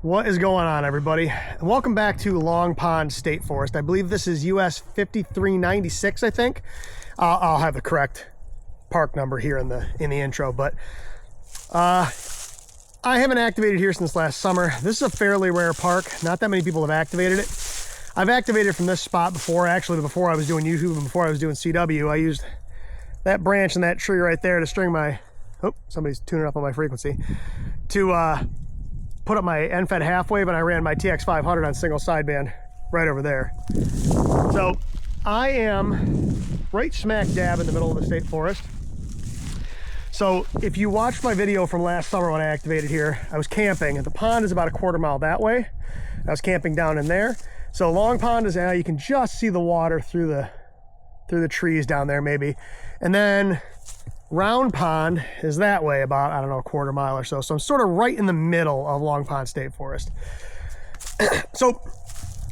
What is going on, everybody? And welcome back to Long Pond State Forest. I believe this is US 5396, I think. I'll have the correct park number here in the intro, but I haven't activated here since last summer. This is a fairly rare park. Not that many people have activated it. I've activated from this spot before, actually before I was doing YouTube and before I was doing CW. I used that branch and that tree right there to string my, oh, somebody's tuning up on my frequency, to put up my end-fed half wave, and I ran my TX500 on single sideband right over there. So I am right smack dab in the middle of the state forest. So if you watched my video from last summer when I activated here, I was camping. The pond is about a quarter mile that way. I was camping down in there. So Long Pond is now, you can just see the water through the trees down there maybe. And then Round Pond is that way about, I don't know, a quarter mile or so. So I'm sort of right in the middle of Long Pond State Forest. So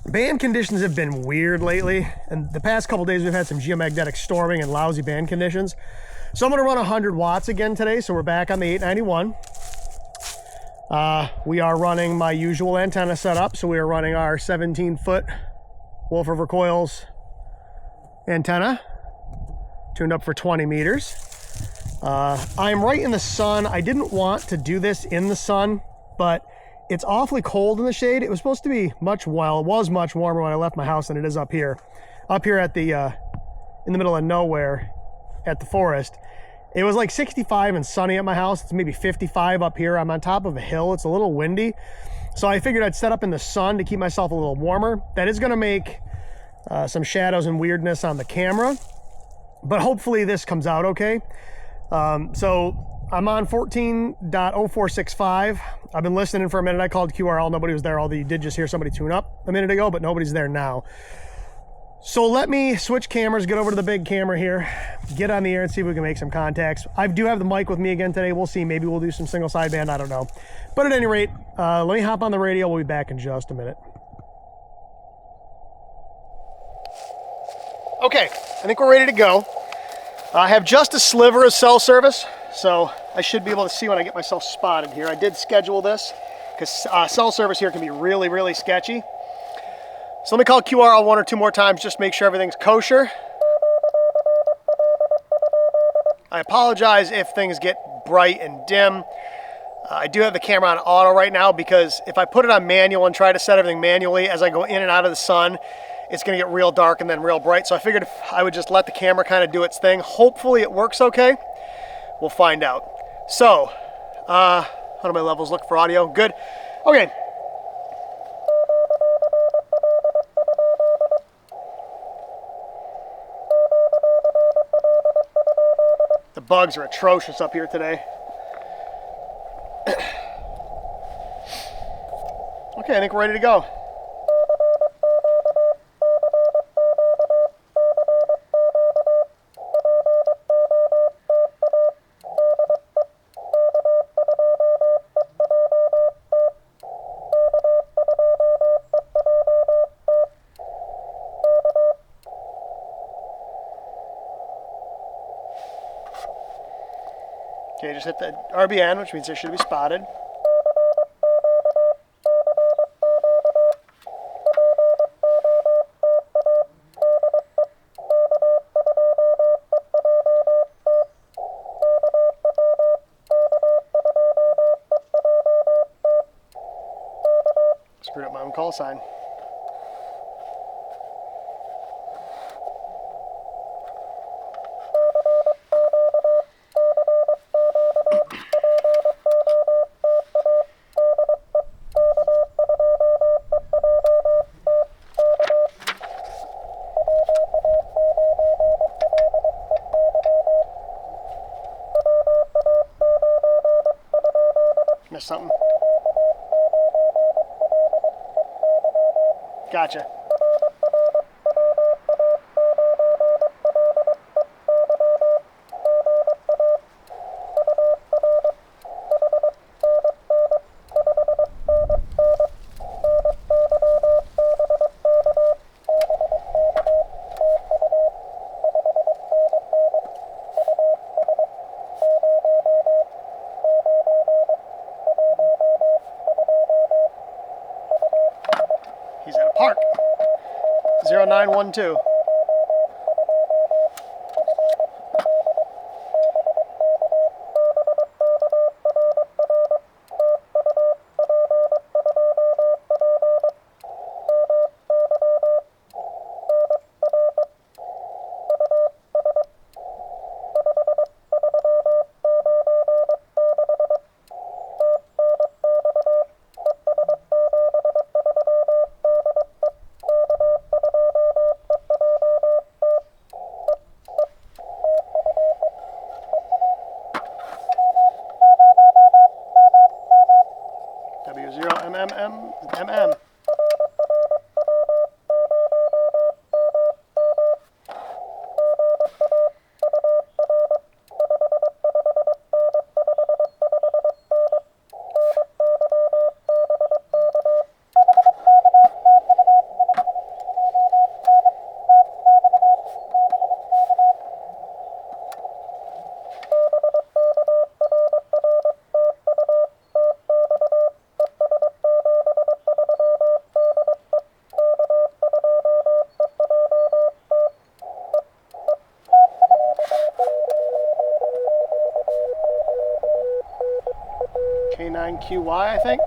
band conditions have been weird lately. And the past couple days we've had some geomagnetic storming and lousy band conditions. So I'm gonna run 100 watts again today. So we're back on the 891. We are running my usual antenna setup. So we are running our 17-foot Wolf River Coils antenna, tuned up for 20 meters. I'm right in the sun. I didn't want to do this in the sun, but it's awfully cold in the shade. It was supposed to be much, well, it was much warmer when I left my house than it is up here. Up here at the, in the middle of nowhere at the forest. It was like 65 and sunny at my house. It's maybe 55 up here. I'm on top of a hill. It's a little windy. So I figured I'd set up in the sun to keep myself a little warmer. That is gonna make some shadows and weirdness on the camera, but hopefully this comes out okay. So I'm on 14.0465. I've been listening for a minute. I called QRL, nobody was there, although you did just hear somebody tune up a minute ago, but nobody's there now. So let me switch cameras, get over to the big camera here, get on the air and see if we can make some contacts. I do have the mic with me again today. We'll see, maybe we'll do some single sideband, I don't know. But at any rate, let me hop on the radio. We'll be back in just a minute. Okay, I think we're ready to go. I have just a sliver of cell service, so I should be able to see when I get myself spotted here. I did schedule this because cell service here can be really, really sketchy. So let me call QRL one or two more times, just make sure everything's kosher. I apologize if things get bright and dim. I do have the camera on auto right now because if I put it on manual and try to set everything manually as I go in and out of the sun, it's gonna get real dark and then real bright. So I figured if I would just let the camera kind of do its thing. Hopefully it works okay. We'll find out. So, how do my levels look for audio? Good. Okay. The bugs are atrocious up here today. Okay, I think we're ready to go. Okay, just hit the RBN, which means they should be spotted. Screwed up my own call sign. Missed something. Gotcha. Park 0912. W0MMM. K9QY, I think.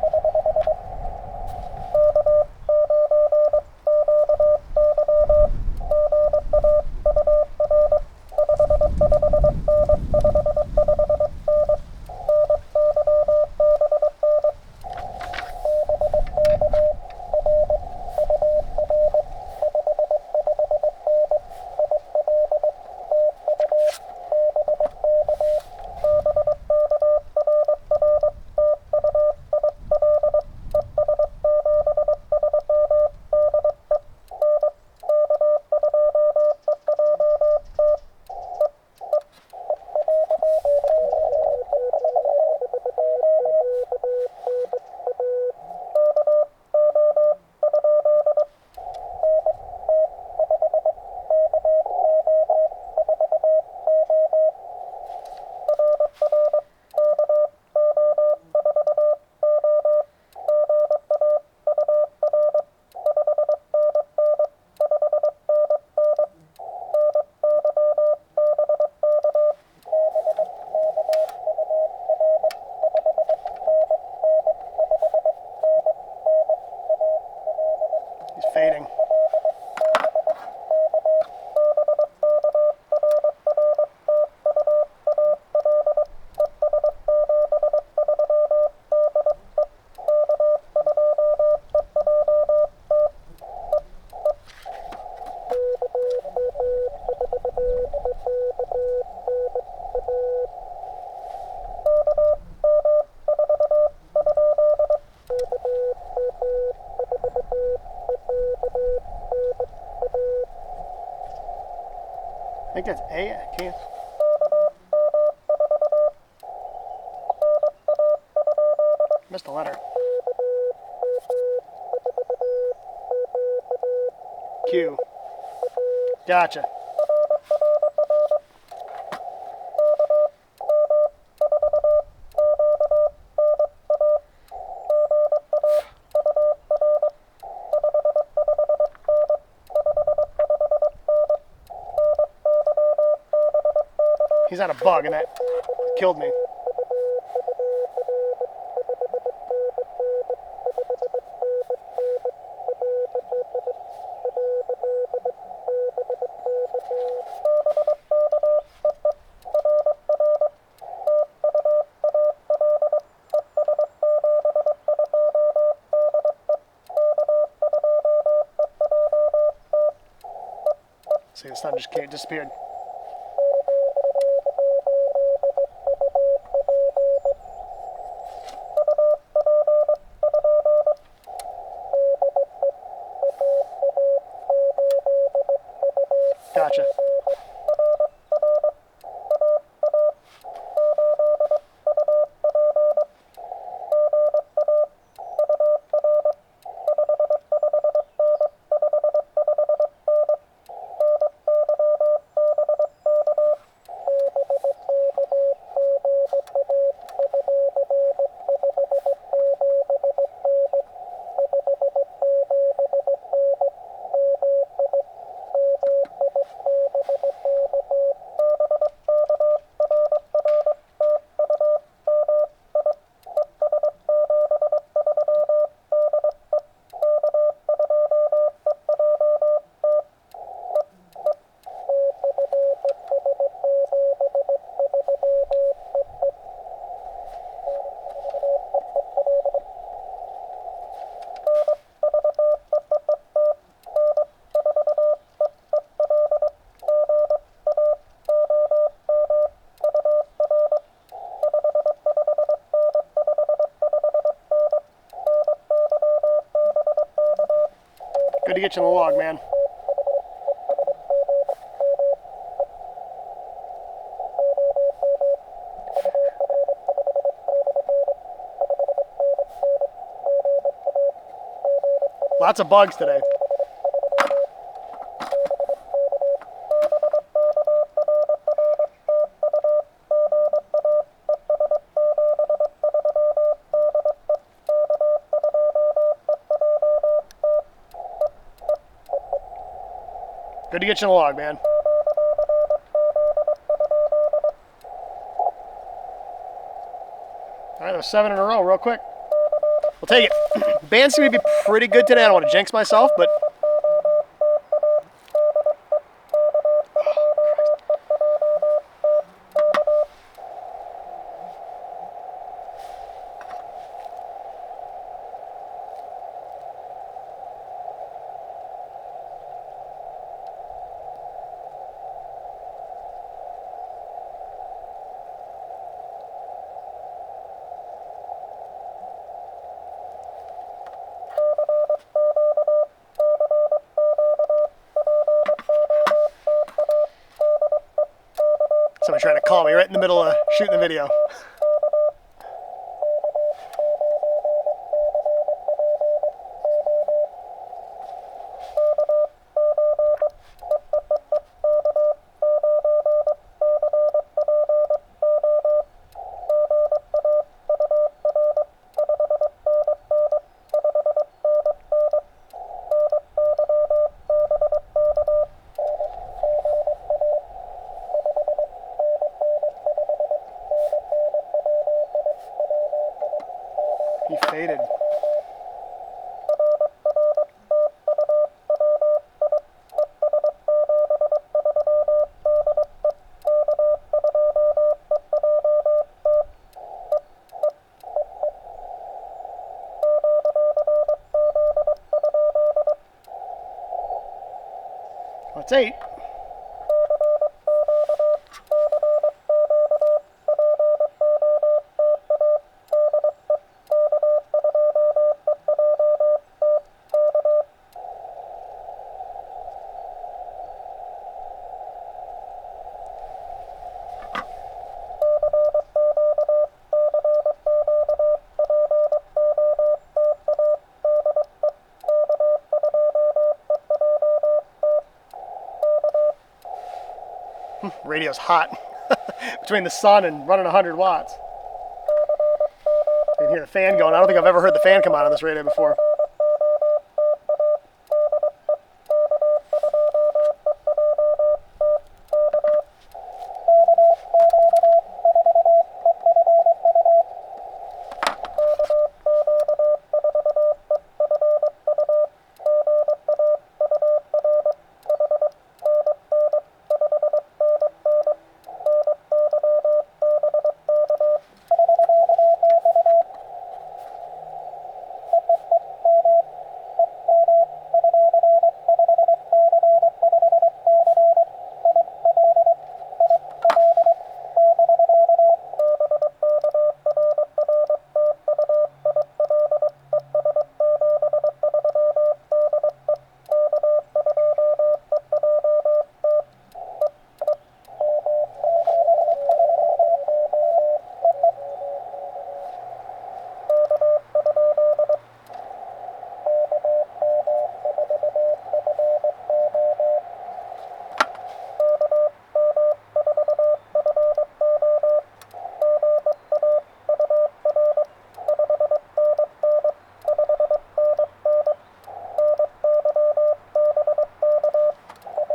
He's fading. I think that's A. I can't. Missed a letter. Q. Gotcha. He's on a bug and that killed me. See, the sun just disappeared. Gotcha. Good to get you in the log, man. Lots of bugs today. Good to get you in the log, man. All right, that was 7 in a row, real quick. We'll take it. Bands seem to be pretty good today. I don't want to jinx myself, but someone trying to call me right in the middle of shooting the video. He faded. That's 8. Radio's hot between the sun and running 100 watts. You can hear the fan going. I don't think I've ever heard the fan come on this radio before.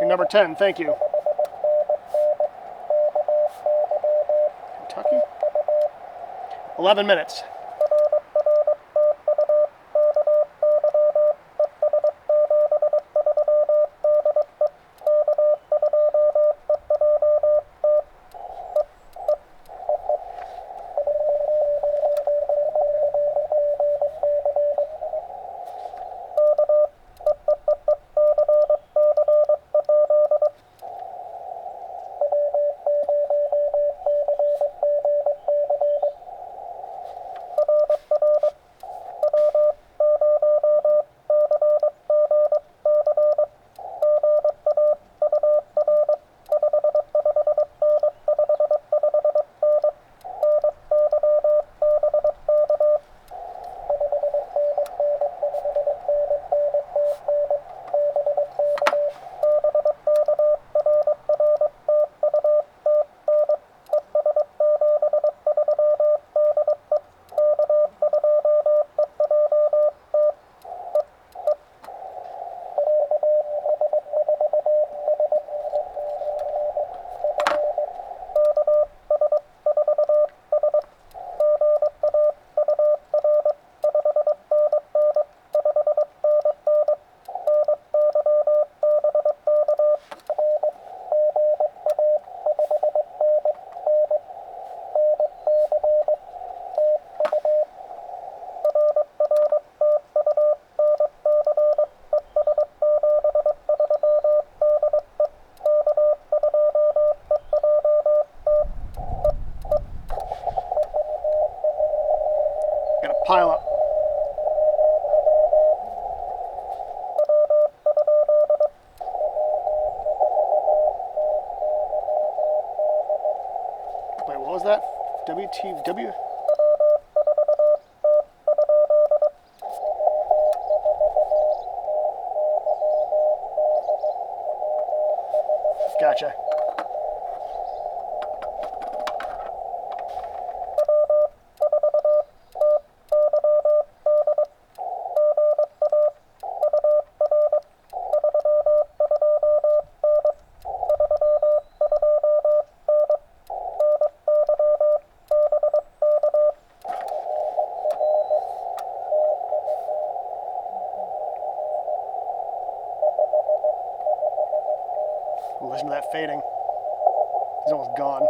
Number 10, thank you. Kentucky? 11 minutes. WTW. Gotcha. Ooh, listen to that fading. He's almost gone.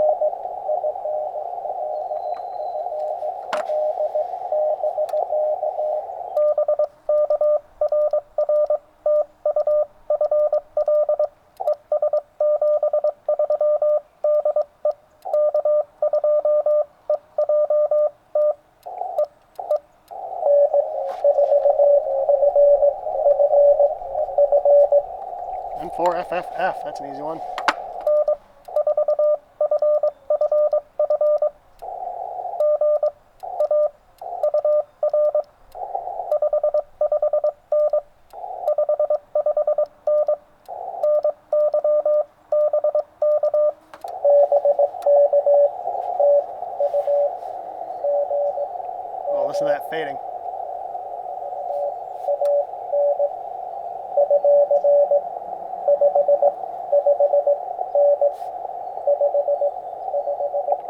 N4FFF, that's an easy one. Oh, listen to that fading.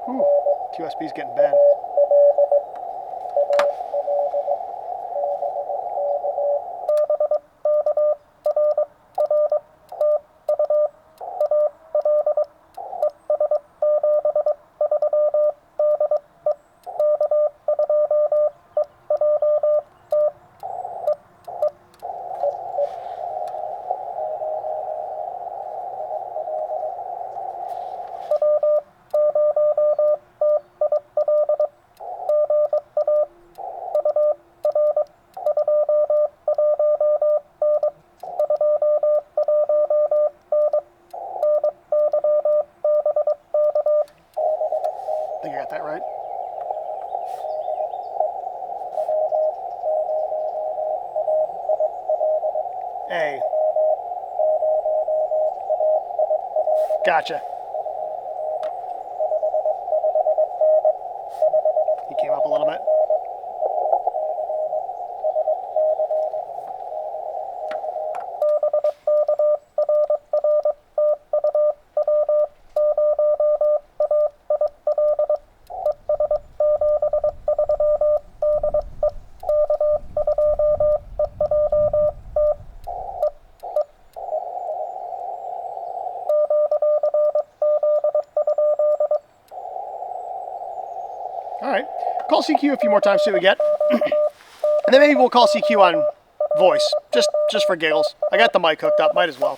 Whew, QSB's getting bad. I think I got that right. A. Gotcha. He came up a little bit. All right, call CQ a few more times, see what we get. And then maybe we'll call CQ on voice, just for giggles. I got the mic hooked up, might as well.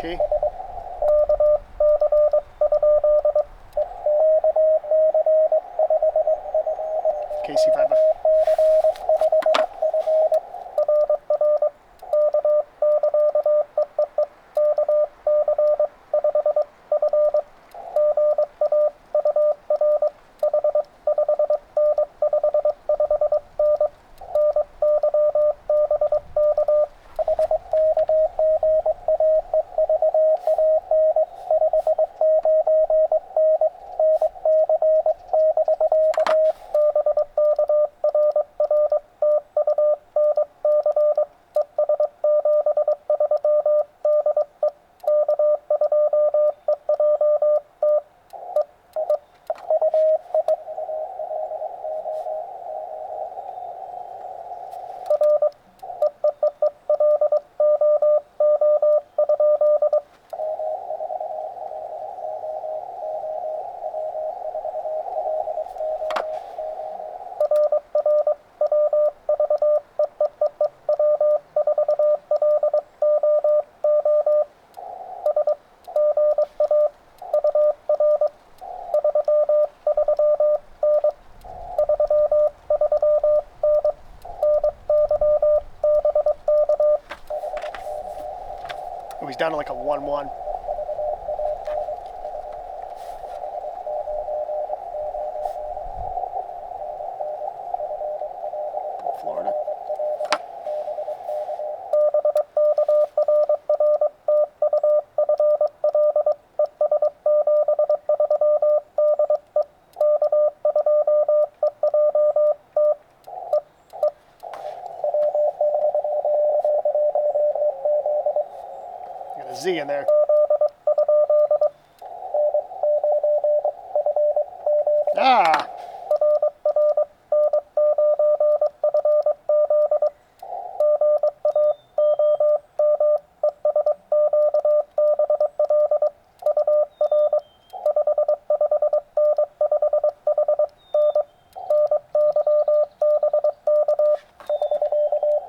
Key. KC5. Oh, he's down to like a 1-1. Florida. Got a Z in there. Ah!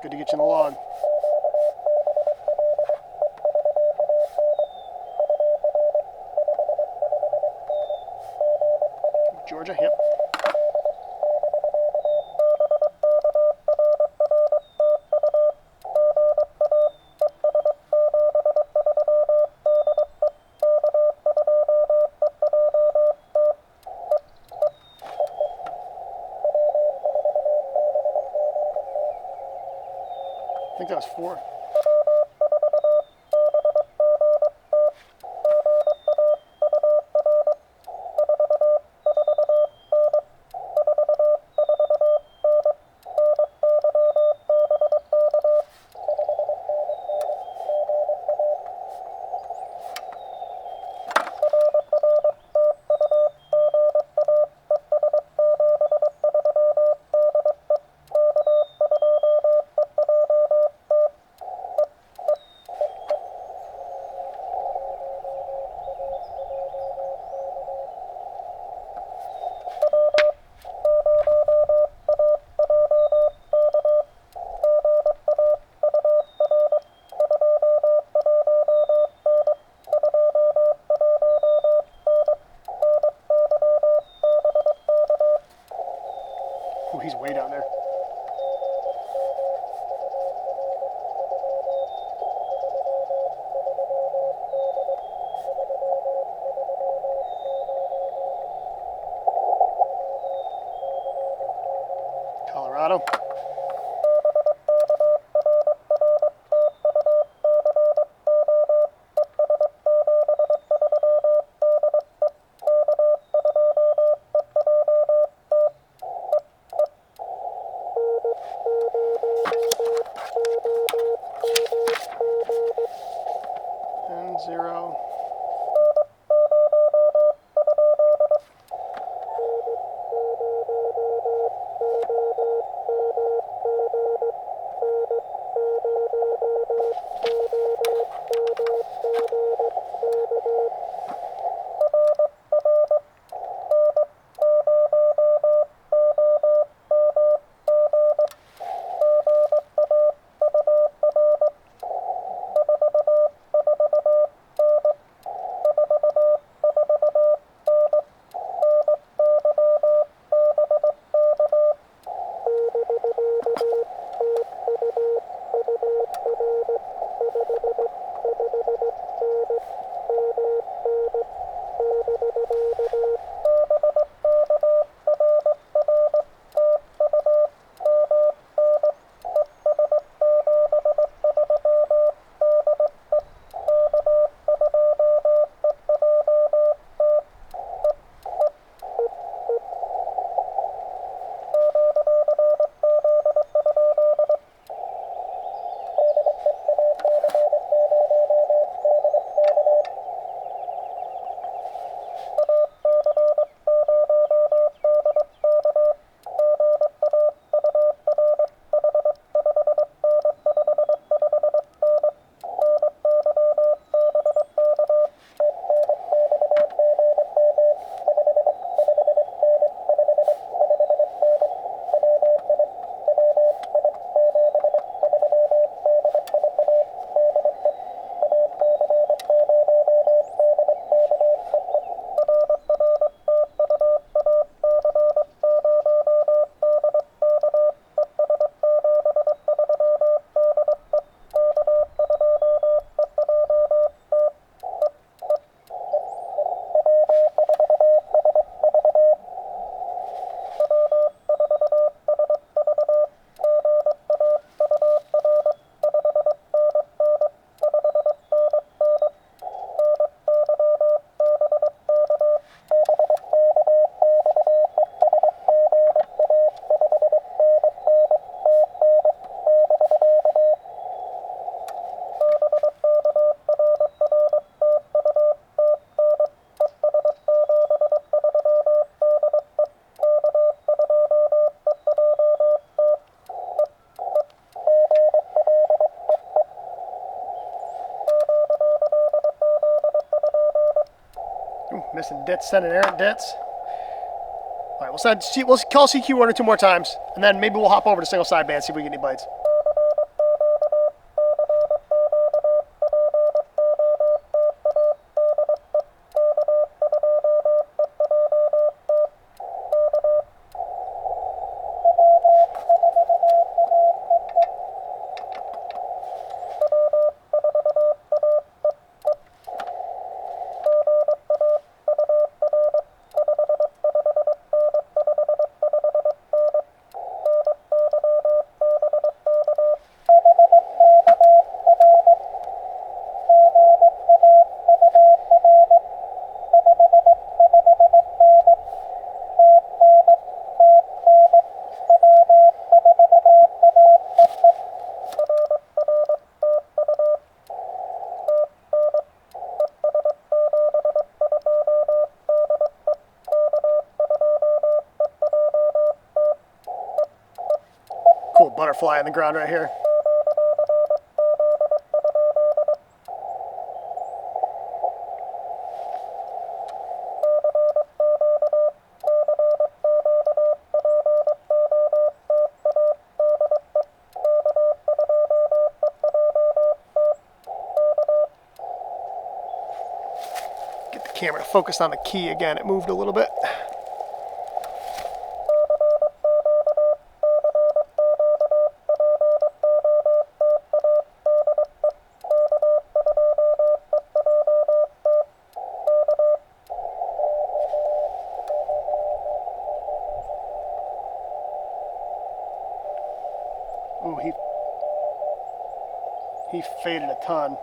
Good to get you in the log. Georgia, yep. I think that was 4. Oh, he's way down there. Colorado. And 0. Missing dits, sending errant dits. All right, we'll call CQ 1 or 2 more times, and then maybe we'll hop over to single sideband, see if we get any bites. Cool butterfly on the ground right here. Get the camera to focus on the key again. It moved a little bit. Ooh, he faded a ton.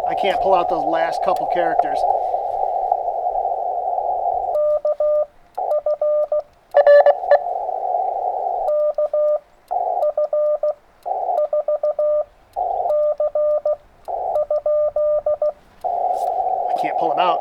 I can't pull out those last couple characters. Can't pull him out.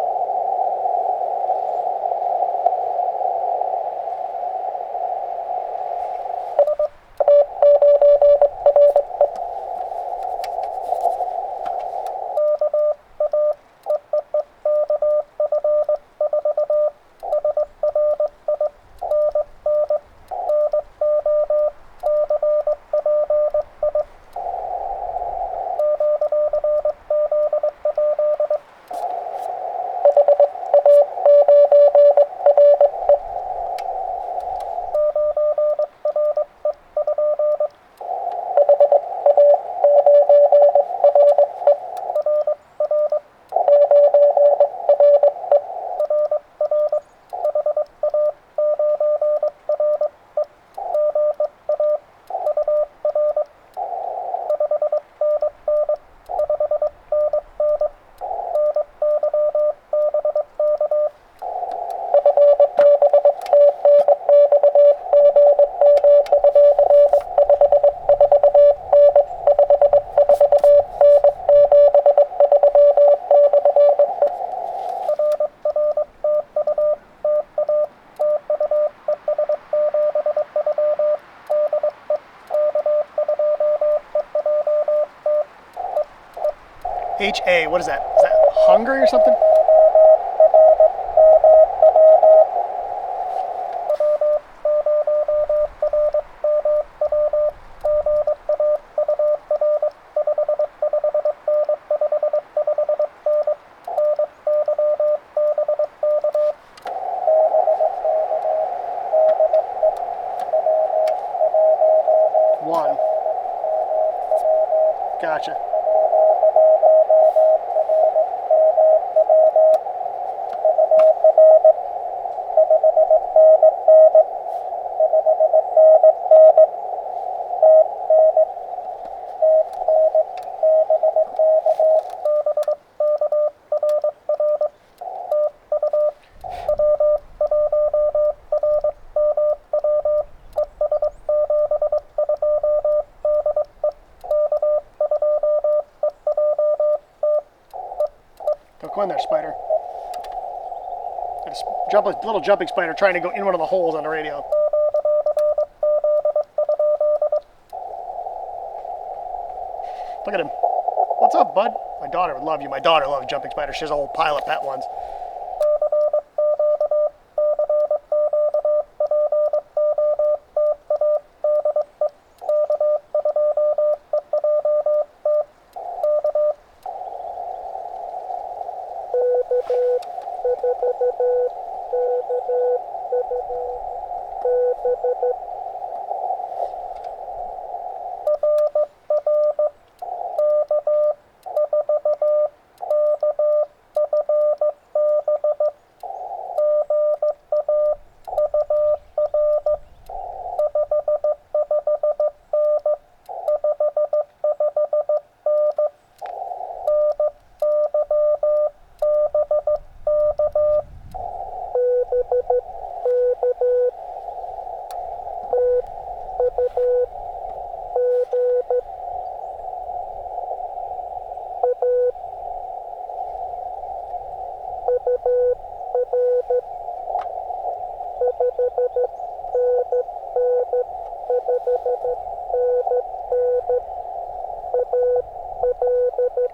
HA, what is that? Is that hungry or something? One. Gotcha. Don't go in there, spider. Got a little jumping spider trying to go in one of the holes on the radio. Look at him. What's up, bud? My daughter would love you. My daughter loves jumping spiders. She has a whole pile of pet ones.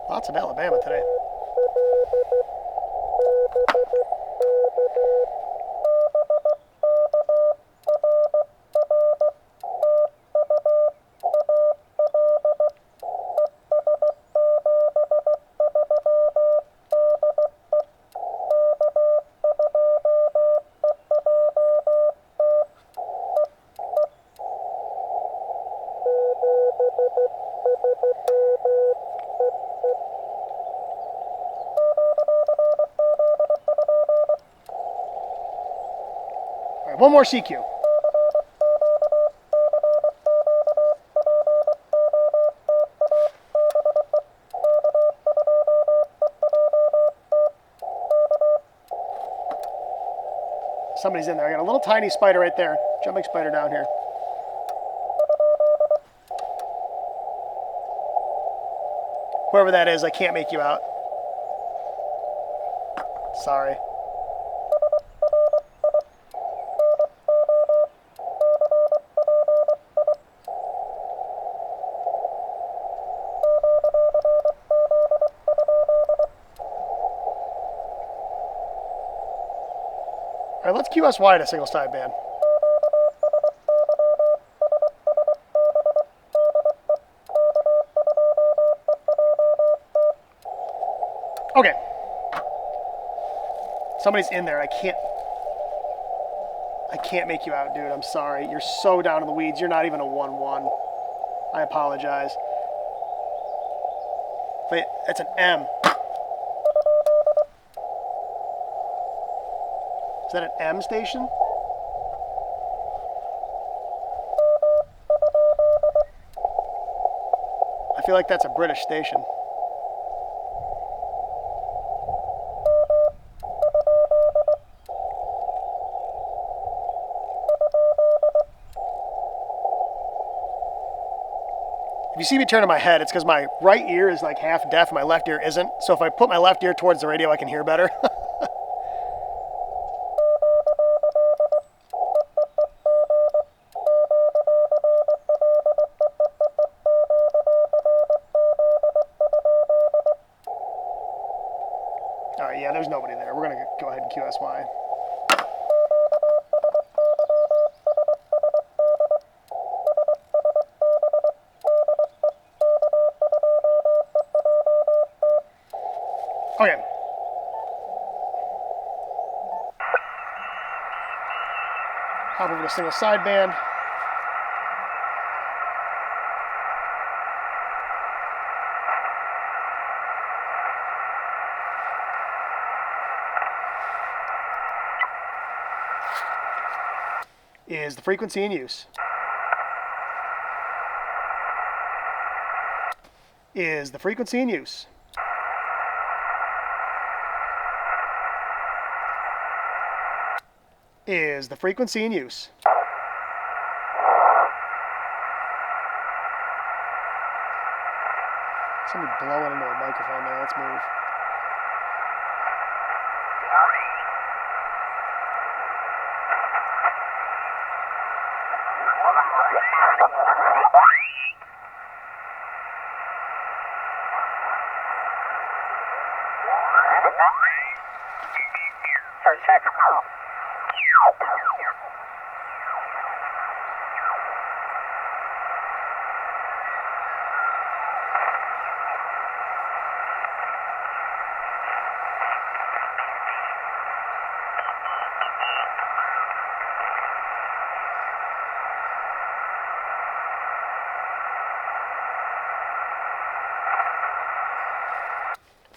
Lots in Alabama today. One more CQ. Somebody's in there. I got a little tiny spider right there. Jumping spider down here. Whoever that is, I can't make you out. Sorry. All right, let's QSY to single sideband. Okay. Somebody's in there. I can't make you out, dude. I'm sorry. You're so down in the weeds. You're not even a 1-1. I apologize. Wait, that's an M. Is that an M station? I feel like that's a British station. If you see me turning my head, it's because my right ear is like half deaf and my left ear isn't. So if I put my left ear towards the radio, I can hear better. All right, yeah, there's nobody there. We're going to go ahead and QSY. Okay. Hop over to single sideband. Is the frequency in use? Is the frequency in use? Is the frequency in use? Somebody blowing into a microphone there. Let's move.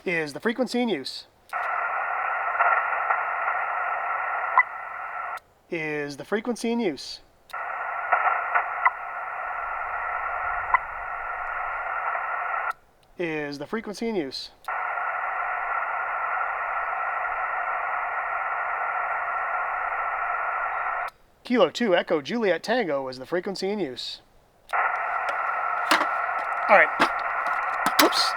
Is the frequency in use? Is the frequency in use? Is the frequency in use? Kilo 2 Echo Juliet Tango is the frequency in use. All right. Whoops.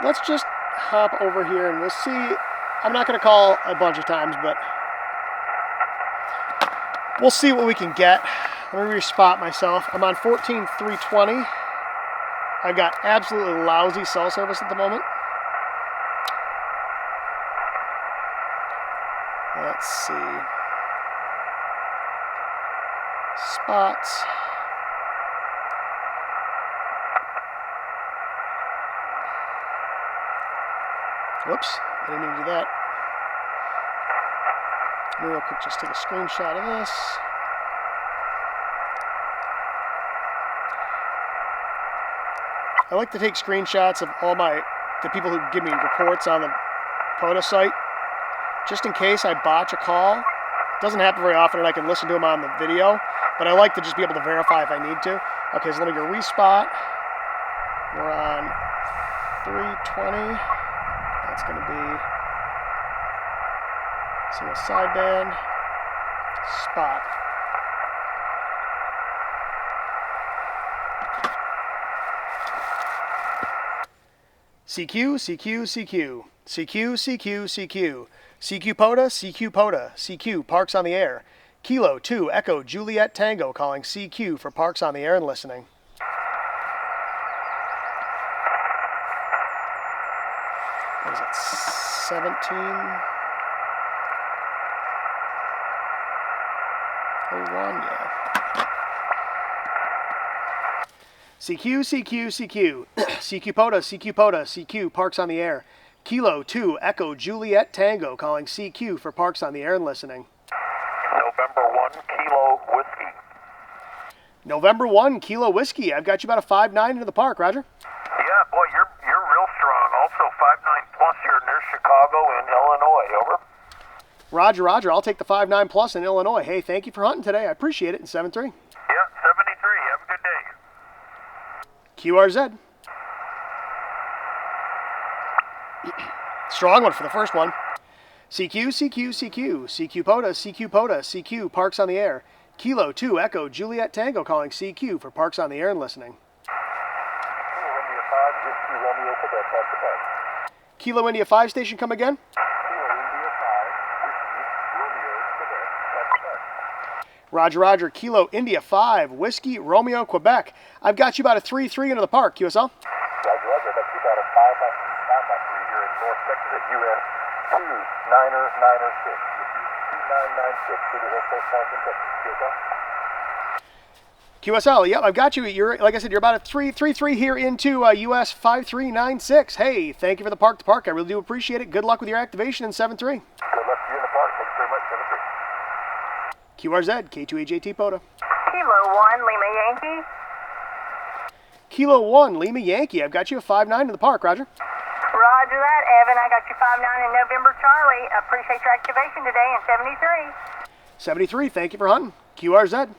Let's just hop over here and we'll see. I'm not going to call a bunch of times, but we'll see what we can get. Let me respot myself. I'm on 14.320. I've got absolutely lousy cell service at the moment. Let's see. Spots. Whoops, I didn't mean to do that. Let me real quick just take a screenshot of this. I like to take screenshots of all the people who give me reports on the POTA site, just in case I botch a call. It doesn't happen very often and I can listen to them on the video, but I like to just be able to verify if I need to. Okay, so let me go respot. We're on 320. That's going to be single sideband, spot. CQ, CQ, CQ, CQ, CQ, CQ, CQ POTA, CQ POTA, CQ Parks on the Air. Kilo 2 Echo Juliet Tango calling CQ for Parks on the Air and listening. What is it, 17? 01, yeah. CQ, CQ, CQ, CQ POTA, CQ POTA, CQ Parks on the Air. Kilo 2 Echo Juliet Tango calling CQ for Parks on the Air and listening. November 1 Kilo Whiskey. November 1 Kilo Whiskey. I've got you about a 5.9 into the park, Roger. Yeah, boy, you're real strong. Also 5.9 plus here near Chicago and Illinois. Over. Roger, Roger. I'll take the 5.9 plus in Illinois. Hey, thank you for hunting today. I appreciate it in 7.3. Yeah, 73. Have a good day. QRZ. Strong one for the first one. CQ, CQ, CQ, CQ POTA, CQ POTA, CQ Parks on the Air. Kilo 2 Echo Juliet Tango calling CQ for Parks on the Air and listening. Kilo India 5 station, come again? Roger, Roger. Kilo India 5 Whiskey Romeo Quebec. I've got you about a 3.3 into the park, QSL. Roger, Roger. That's you about a 5.3 here in North Texas at US 2996. 2996. So that's Austin, Texas. QSL, yep, I've got you. You're, like I said, you're about a 3.3 here into US 5396. Hey, thank you for the park to park. I really do appreciate it. Good luck with your activation in 7.3. Good luck to you in the park. Thanks very much. 7.3. QRZ, K2EJT POTA. Kilo 1 Lima Yankee. Kilo 1 Lima Yankee. I've got you a 5.9 in the park, Roger. Roger that, Evan. I got you 5.9 in November Charlie. I appreciate your activation today in 73. 73, thank you for hunting. QRZ.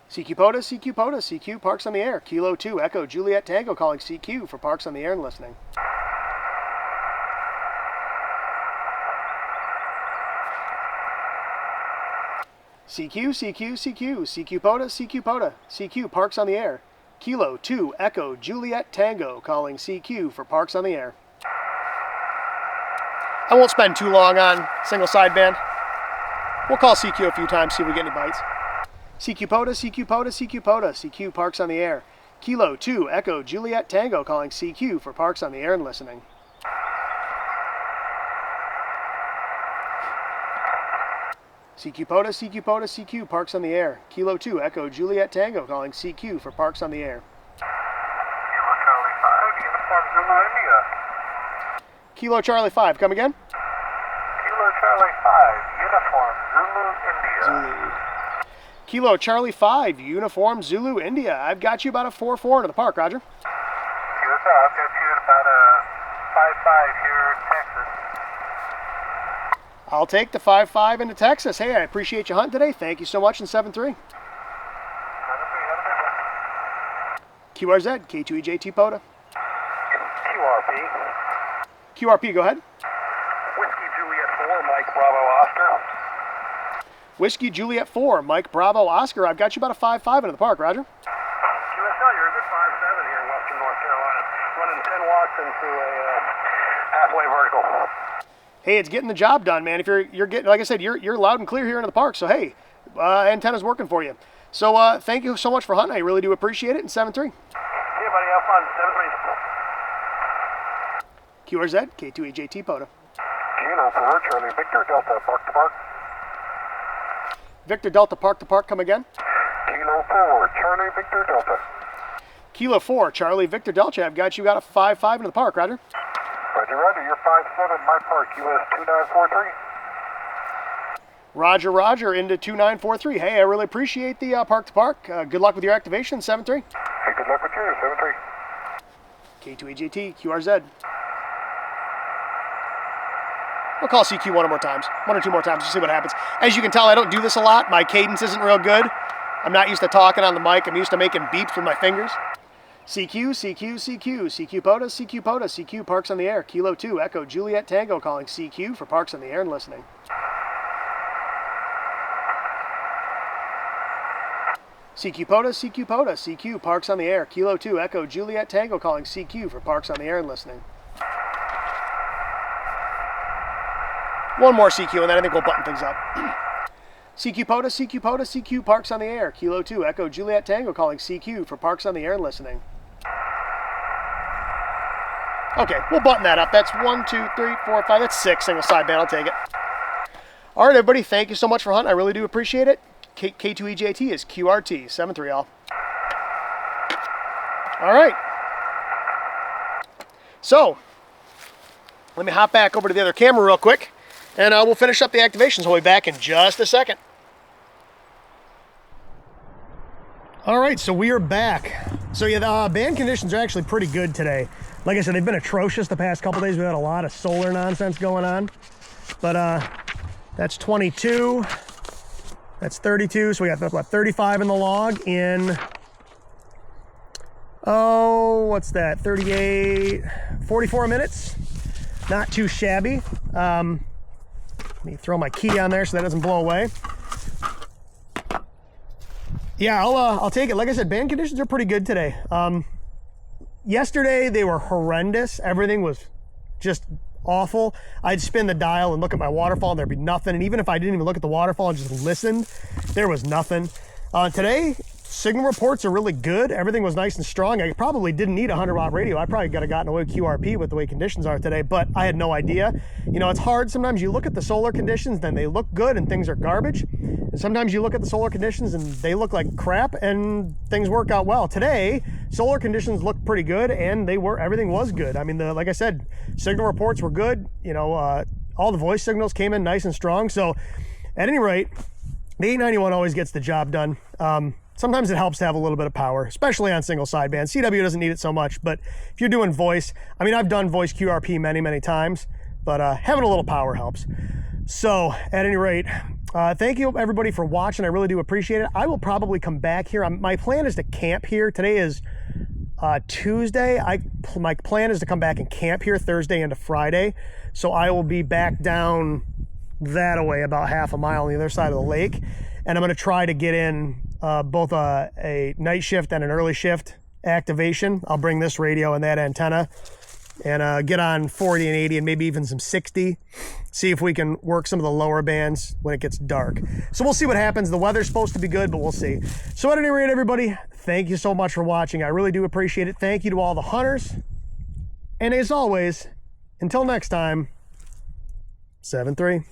CQ POTA, CQ POTA, CQ Parks on the Air. Kilo 2 Echo Juliet Tango calling CQ for Parks on the Air and listening. CQ, CQ, CQ, CQ POTA, CQ POTA, CQ Parks on the Air. Kilo 2 Echo Juliet Tango calling CQ for Parks on the Air. I won't spend too long on single sideband. We'll call CQ a few times, see if we get any bites. CQ POTA, CQ POTA, CQ POTA, CQ Parks on the Air. Kilo 2 Echo Juliet Tango calling CQ for Parks on the Air and listening. CQ POTA, CQ POTA, CQ Parks on the Air. Kilo 2 Echo Juliet Tango calling CQ for Parks on the Air. Kilo Charlie 5, Uniform Zulu India. Kilo Charlie 5, come again? Kilo Charlie 5, Uniform Zulu India. Zulu. Kilo Charlie 5, Uniform Zulu India. I've got you about a 4-4 into the park, Roger. QSL, I've got you at about a 5-5 here in Texas. I'll take the 5-5 into Texas. Hey, I appreciate you hunting today. Thank you so much in 7-3. QRZ, K2EJT POTA. QRP. QRP, go ahead. Whiskey Juliet 4, Mike Bravo Oscar. Whiskey Juliet 4, Mike Bravo Oscar. I've got you about a 5-5 into the park, Roger. QSL, you're a good 5-7 here in Western North Carolina. Running 10 watts into a halfway vertical. Hey, it's getting the job done, man. If you're getting, like I said, you're loud and clear here into the park. So hey, antenna's working for you. So thank you so much for hunting. I really do appreciate it. In 7-3. See you, buddy. Have fun. 7-3. QRZ, K2EJT POTA. Kilo 4, Charlie Victor Delta, Park to Park. Victor Delta, Park to Park, come again? Kilo 4, Charlie Victor Delta. Kilo 4, Charlie Victor Delta. I've got you got a 5-5 into the park, Roger. Roger, Roger. You're 5-7, my park, US 2943. Roger, Roger, into 2943. Hey, I really appreciate the Park to Park. Good luck with your activation, 7-3. Hey, good luck with you, 7-3. K2EJT, QRZ. We'll call CQ one or two more times to see what happens. As you can tell, I don't do this a lot. My cadence isn't real good. I'm not used to talking on the mic. I'm used to making beeps with my fingers. CQ, CQ, CQ, CQ POTA, CQ POTA, CQ Parks on the Air. Kilo 2 Echo Juliet Tango calling CQ for Parks on the Air and listening. CQ POTA, CQ POTA, CQ Parks on the Air. Kilo 2 Echo Juliet Tango calling CQ for Parks on the Air and listening. One more CQ and then I think we'll button things up. CQ POTA, CQ POTA, CQ Parks on the Air. Kilo 2 Echo Juliet Tango calling CQ for Parks on the Air and listening. Okay, we'll button that up. That's 1, 2, 3, 4, 5. That's 6 single sideband. I'll take it. All right, everybody. Thank you so much for hunting. I really do appreciate it. K2EJT is QRT. 7-3 all. All right. So, let me hop back over to the other camera real quick, and we'll finish up the activations. We'll be back in just a second. All right, so we are back. So yeah, the band conditions are actually pretty good today. Like I said, they've been atrocious the past couple days. We've had a lot of solar nonsense going on. But that's 22. That's 32. So we got about 35 in the log in, oh, what's that? 38, 44 minutes. Not too shabby. Let me throw my key on there so that doesn't blow away. Yeah, I'll take it. Like I said, band conditions are pretty good today. Yesterday they were horrendous. Everything was just awful. I'd spin the dial and look at my waterfall and there'd be nothing. And even if I didn't even look at the waterfall and just listened, there was nothing. Today, signal reports are really good. Everything was nice and strong. I probably didn't need a 100-watt radio. I probably could have gotten away with QRP with the way conditions are today, but I had no idea. You know, it's hard. Sometimes you look at the solar conditions, then they look good and things are garbage. And sometimes you look at the solar conditions and they look like crap and things work out well. Today, solar conditions looked pretty good and everything was good. I mean, like I said, signal reports were good. You know, all the voice signals came in nice and strong. So at any rate, the 891 always gets the job done. Sometimes it helps to have a little bit of power, especially on single sideband. CW doesn't need it so much, but if you're doing voice, I mean, I've done voice QRP many, many times, but having a little power helps. So at any rate, thank you everybody for watching. I really do appreciate it. I will probably come back here. My plan is to camp here. Today is Tuesday. My plan is to come back and camp here Thursday into Friday. So I will be back down that way about half a mile on the other side of the lake. And I'm going to try to get in both a night shift and an early shift activation. I'll bring this radio and that antenna and get on 40 and 80 and maybe even some 60. See if we can work some of the lower bands when it gets dark. So we'll see what happens. The weather's supposed to be good, but we'll see. So at any rate, everybody, thank you so much for watching. I really do appreciate it. Thank you to all the hunters. And as always, until next time, 7-3.